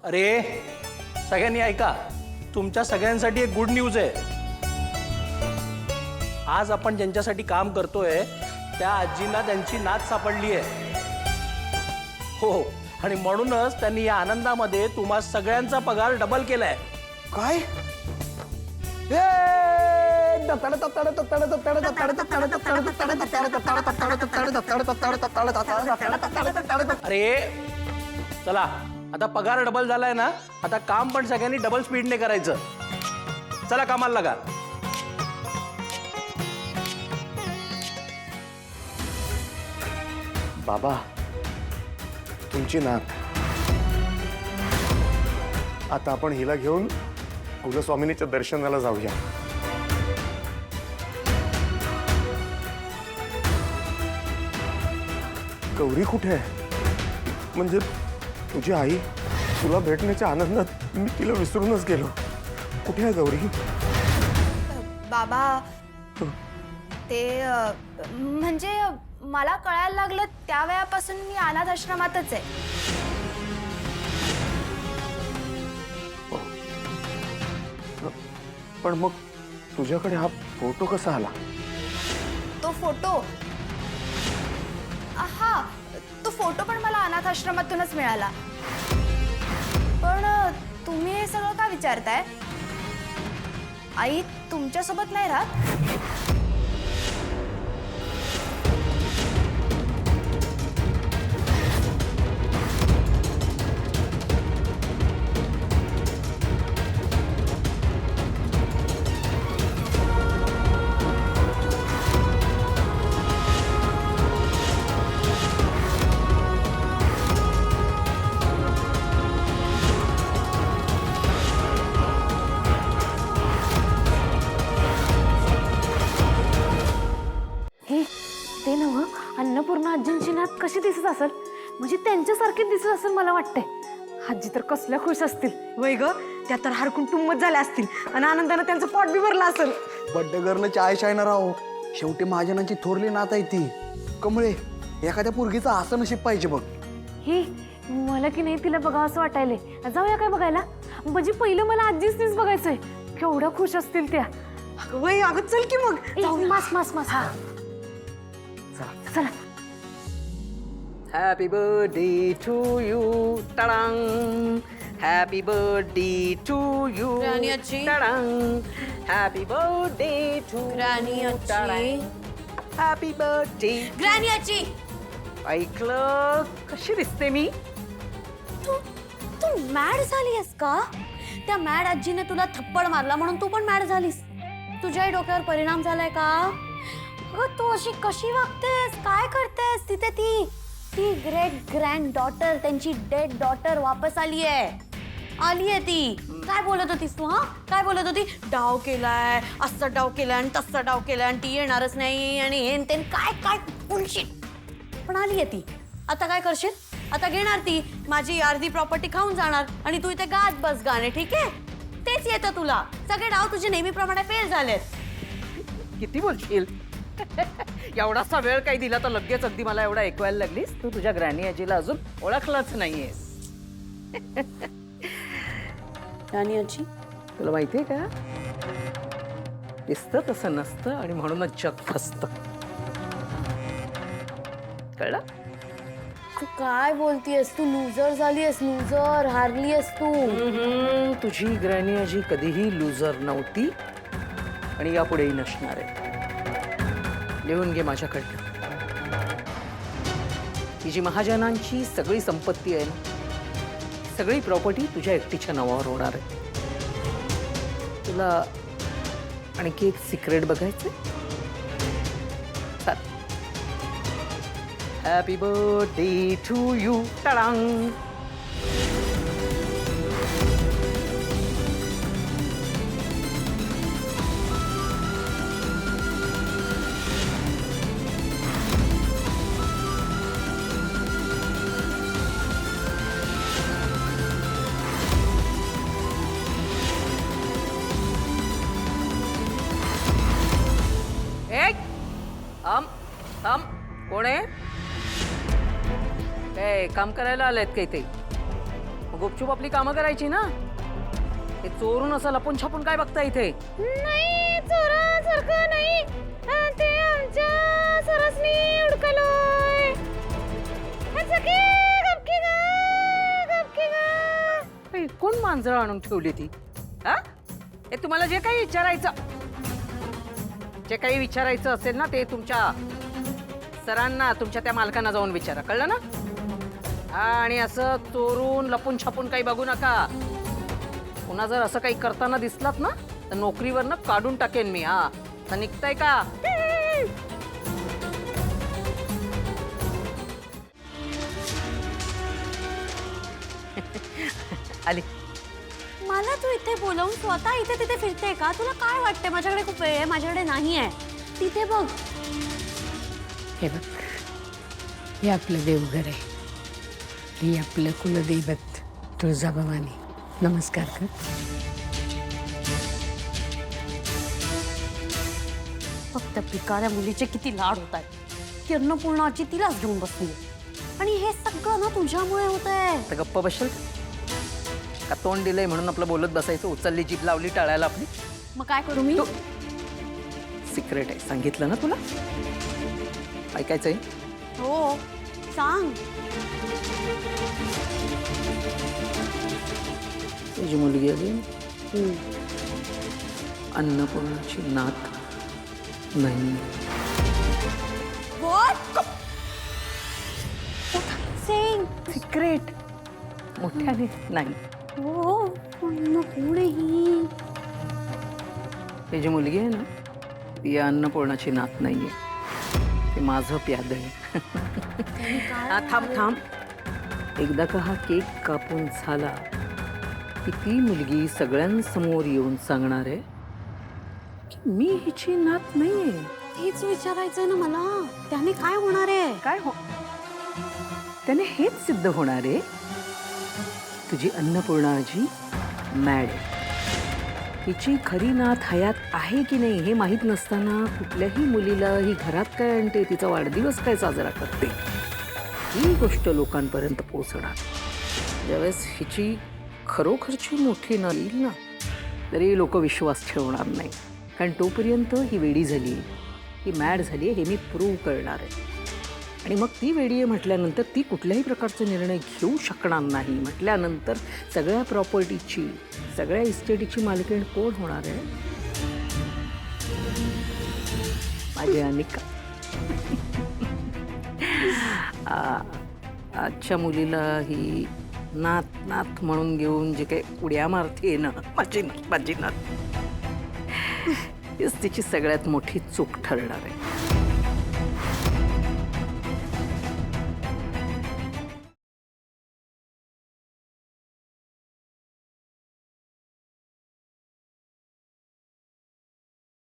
अरे सगळ्यांनी ऐका, तुमच्या सगळ्यांसाठी एक गुड न्यूज आहे। आज आपण ज्यांच्यासाठी काम करतोय त्या आजींना त्यांची नात सापडली आहे। हो, आणि म्हणूनच त्यांनी या आनंदामध्ये तुम्हा सगळ्यांचा पगार डबल केलाय। काय? अरे चला, आता पगार डबल झालाय ना, आता काम पण सगळ्यांनी डबल स्पीडने करायचं। चला कामाला लागा। बाबा, तुमची नात। आता आपण हिला घेऊन कुलस्वामिनीच्या दर्शनाला जाऊया। गौरी कुठे आहे? म्हणजे तुझी आई, तुला भेटण्याच्या आनंदात मी तिला विसरूनच गेलो। कुठे आहे गौरी? बाबा ते म्हणजे मला कळायला लागलं त्या वेळापासून मी अनाथ आश्रमातच आहे। पण मग तुझ्याकडे हा फोटो कसा आला? तो फोटो, हा तो फोटो पण मला अनाथ आश्रमातूनच मिळाला। पण तुम्ही हे सगळं का विचारताय? आई तुमच्यासोबत नाही राहत? ते नव अन्नपूर्णा आजींची नात कशी दिसत असेल, म्हणजे त्यांच्यासारखी दिसत असेल मला वाटतंय। आजी तर कसल्या खुश असतील। वय ग, त्या तर हरकून टुम्मत झाल्या असतील आणि आनंदाने त्यांचं पोट बी भरलं असेल। बड्डे गर्ल चाय शायना राहो, शेवटी महाजनांची थोरली नात आहे ती। कमळे, एखाद्या पोरगीचं असं नशीब पाहिजे बघ। ही मला की नाही तिला बघावं असं वाटायलंय। जाऊया काय बघायला? म्हणजे पहिलं मला आजीच बघायचंय। केवढ्या खुश असतील त्या। वय अगं चल की मग। मास मास मास, हा चला। Happy birthday to you, tadang. Happy birthday to you, Granny Achi. tadang. Happy birthday to Granny you, Achi. tadang. Happy birthday. Granny आजी, ऐकलं कशी दिसते मी? तू मॅड झालीस का? त्या मॅड आजीने तुला थप्पड मारला म्हणून तू पण मॅड झालीस? तुझ्याही डोक्यावर परिणाम झालाय का? अगं तू अशी कशी वागतेस? काय करतेस तिथे? ती ग्रेट ग्रँड डॉटर, त्यांची डेड डॉटर वापस आलीये ती। काय बोलत होतीस तू? हा काय बोलत होती? डाव केलाय, असं डाव केलाय आणि तसं डाव केलाय आणि ती येणारच नाही आणि हेन तेन काय काय बुलशिट। पण आलीये ती। आता काय करशील? आता घेणार ती माझी अर्धी प्रॉपर्टी खाऊन जाणार आणि तू इथे गात बस गाणे, ठीक आहे? तेच येतं तुला। सगळे डाव तुझे नेहमीप्रमाणे फेल झालेत। किती बोलशील? एवढासा वेळ काही दिला तर लगेच अगदी मला एवढा ऐकवायला लागलीस? तू तुझ्या ग्रॅनी आजीला अजून ओळखलंच नाहीयेस। ग्रॅनी आजी, तुला माहितीये का, दिसतं तसं नसतं आणि म्हणूनच जग फसतं। कळलं? तू काय बोलतीयस? तू लुजर झालीयस, लुजर हारलीयस तू। तुझी ग्रॅनी आजी कधीही लुजर नव्हती आणि यापुढेही नसणार आहे। लिहून घे माझ्याकडनं। ही जी महाजनांची सगळी संपत्ती आहे ना, सगळी प्रॉपर्टी तुझ्या एकटीच्या नावावर होणार आहे। तुला आणखी एक सिक्रेट बघायचं? चल। हॅपी बर्थडे टू यू, टाळांग। कोण आहे? काय काम करायला आलेत का इथे? मग गुपचूप आपली कामं करायची ना. हे चोरून असं लपून छपून काय बघता इथे? नाही चोरासारखं नाही, ते आमच्या सरसनी उडकलोय. कोण मांजरं आणून ठेवली ती? हा? हे तुम्हाला जे काही विचारायचं असेल ना, ते तुमच्या सरांना, तुमच्या त्या मालकांना जाऊन विचारा, कळलं ना? आणि असं चोरून लपून छपून काही बघू नका. पुन्हा जर असं काही करताना दिसलात ना, तर नोकरीवरनं काढून टाकेन मी. हा, तर निघताय का? आली. मला तू इथे बोलवून स्वतः इथे तिथे फिरते का? तुला काय वाटतंय माझ्याकडे खूप वेळ आहे? माझ्याकडे नाही आहे. तिथे बघ. हे बघ, हे आपलं देवघर आहे. हे आपलं कुलदैवत तुळजाभवानी. नमस्कार कर. फक्त पिकाऱ्या मुलीचे किती लाड होत आहेत. की अन्नपूर्णाची तिलाच घेऊन बसली. आणि हे सगळं ना तुझ्यामुळे होत आहे. तर गप्प बसशील का? तोंड दिलंय म्हणून आपलं बोलत बसायचं? उचलली जीभ लावली टाळायला आपली. मग काय करू मी? सिक्रेट आहे, सांगितलं ना तुला. ऐकायचंय? हो सांग. तुझी मुलगी आली, अन्नपूर्णाची नात नाही. What? सेंग. सिक्रेट, मोठ्याने नाही. हो पण पुढेही. ही जी मुलगी आहे ना, ती या अन्नपूर्णाची नात नाहीये. ते माझं प्याद आहे. हा, थांब. एकदा का हा केक कापून झाला की ती मुलगी सगळ्यांसमोर येऊन सांगणार आहे की मी हिची नात नाहीये. हेच विचारायचंय ना मला. त्याने काय होणार आहे? काय हो, त्याने हेच सिद्ध होणार आहे, तुझी अन्नपूर्णा आजी मॅड आहे. हिची खरी नात हयात आहे की नाही हे माहीत नसताना कुठल्याही मुलीला ही घरात काय आणते, तिचा वाढदिवस काय साजरा करते, ही गोष्ट लोकांपर्यंत पोहोचणार. ज्यावेळेस हिची खरोखरची मोठी नात येईल ना, तरी लोक विश्वास ठेवणार नाही. कारण तोपर्यंत ही वेडी झाली, ही मॅड झाली हे मी प्रूव्ह करणार आहे. आणि मग ती वेडी आहे म्हटल्यानंतर ती कुठल्याही प्रकारचे निर्णय घेऊ शकणार नाही म्हटल्यानंतर सगळ्या प्रॉपर्टीची, सगळ्या इस्टेटीची मालकीण कोण होणार आहे? माझी अनिका. आजच्या मुलीला ही नात म्हणून घेऊन जे काही उड्या मारते ना, माझी नात, तीच तिची सगळ्यात मोठी चूक ठरणार आहे.